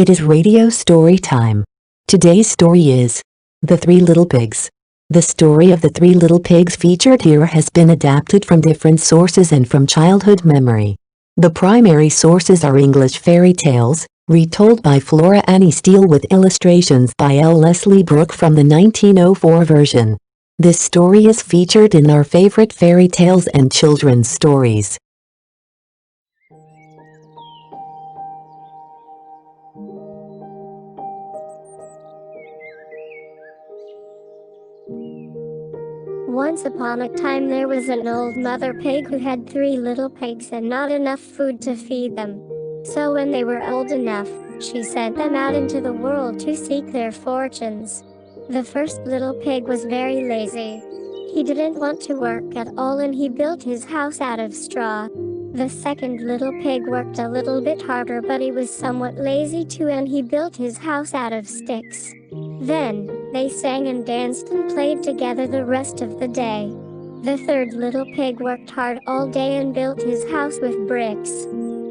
It is radio story time. Today's story is The Three Little Pigs. The story of the three little pigs featured here has been adapted from different sources and from childhood memory. The primary sources are English fairy tales, retold by Flora Annie Steel with illustrations by L. Leslie Brooke from the 1904 version. This story is featured in our favorite fairy tales and children's stories. Once upon a time there was an old mother pig who had three little pigs and not enough food to feed them. So when they were old enough, she sent them out into the world to seek their fortunes. The first little pig was very lazy. He didn't want to work at all and he built his house out of straw. The second little pig worked a little bit harder but he was somewhat lazy too and he built his house out of sticks. Then, they sang and danced and played together the rest of the day. The third little pig worked hard all day and built his house with bricks.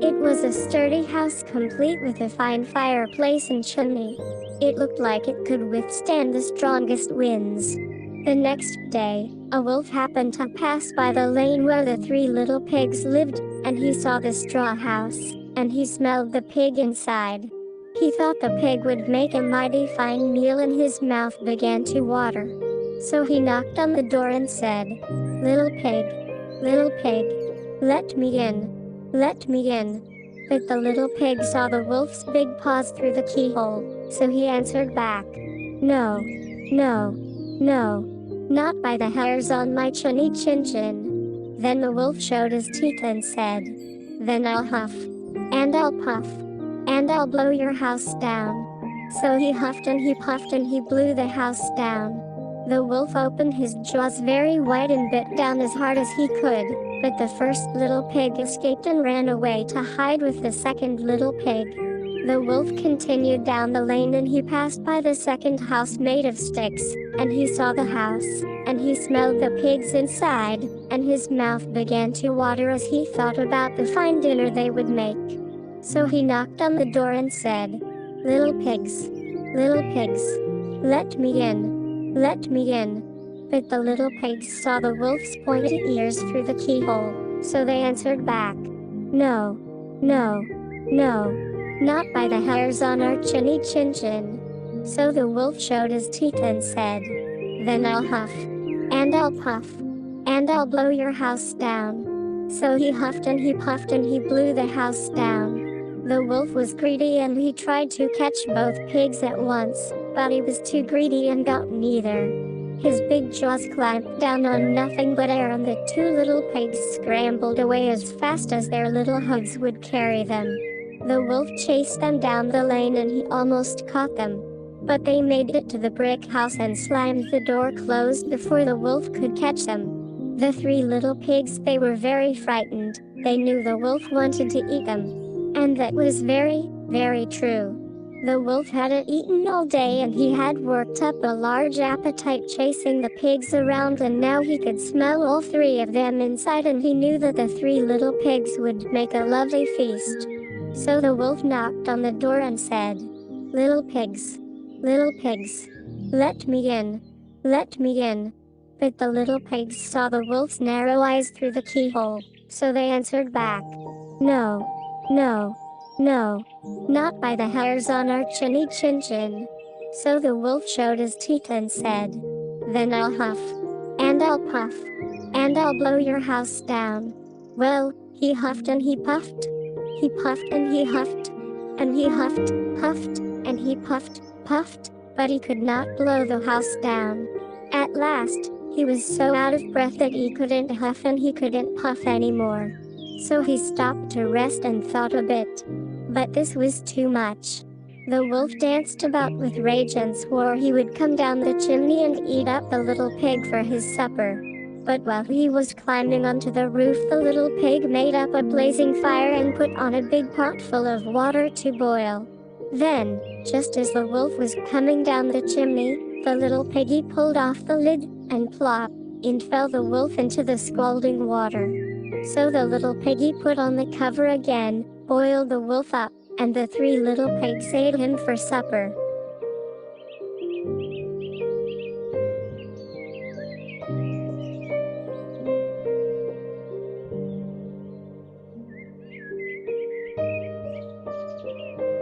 It was a sturdy house complete with a fine fireplace and chimney. It looked like it could withstand the strongest winds. The next day, a wolf happened to pass by the lane where the three little pigs lived, and he saw the straw house, and he smelled the pig inside. He thought the pig would make a mighty fine meal and his mouth began to water. So he knocked on the door and said, little pig, let me in, let me in." But the little pig saw the wolf's big paws through the keyhole, so he answered back, "No, no, no, not by the hairs on my chinny chin chin." Then the wolf showed his teeth and said, "Then I'll huff, and I'll puff, and I'll blow your house down." So he huffed and he puffed and he blew the house down. The wolf opened his jaws very wide and bit down as hard as he could, but the first little pig escaped and ran away to hide with the second little pig. The wolf continued down the lane and he passed by the second house made of sticks, and he saw the house, and he smelled the pigs inside, and his mouth began to water as he thought about the fine dinner they would make. So he knocked on the door and said, little pigs, let me in, let me in." But the little pigs saw the wolf's pointed ears through the keyhole, so they answered back, "No, no, no, not by the hairs on our chinny chin chin." So the wolf showed his teeth and said, "Then I'll huff, and I'll puff, and I'll blow your house down." So he huffed and he puffed and he blew the house down. The wolf was greedy and he tried to catch both pigs at once, but he was too greedy and got neither. His big jaws clamped down on nothing but air and the two little pigs scrambled away as fast as their little hooves would carry them. The wolf chased them down the lane and he almost caught them. But they made it to the brick house and slammed the door closed before the wolf could catch them. The three little pigs, they were very frightened. They knew the wolf wanted to eat them. And that was very, very true. The wolf hadn't eaten all day and he had worked up a large appetite chasing the pigs around, and now he could smell all three of them inside and he knew that the three little pigs would make a lovely feast. So the wolf knocked on the door and said, little pigs, let me in, let me in." But the little pigs saw the wolf's narrow eyes through the keyhole, so they answered back, "No, no, no, not by the hairs on our chinny chin chin." So the wolf showed his teeth and said, "Then I'll huff, and I'll puff, and I'll blow your house down." Well, he huffed and he puffed. He puffed and he huffed. And he huffed, puffed, and he puffed, puffed, but he could not blow the house down. At last, he was so out of breath that he couldn't huff and he couldn't puff anymore. So he stopped to rest and thought a bit. But this was too much. The wolf danced about with rage and swore he would come down the chimney and eat up the little pig for his supper. But while he was climbing onto the roof, the little pig made up a blazing fire and put on a big pot full of water to boil. Then, just as the wolf was coming down the chimney, the little piggy pulled off the lid, and plop, in fell the wolf into the scalding water. So the little piggy put on the cover again, boiled the wolf up, And the three little pigs ate him for supper.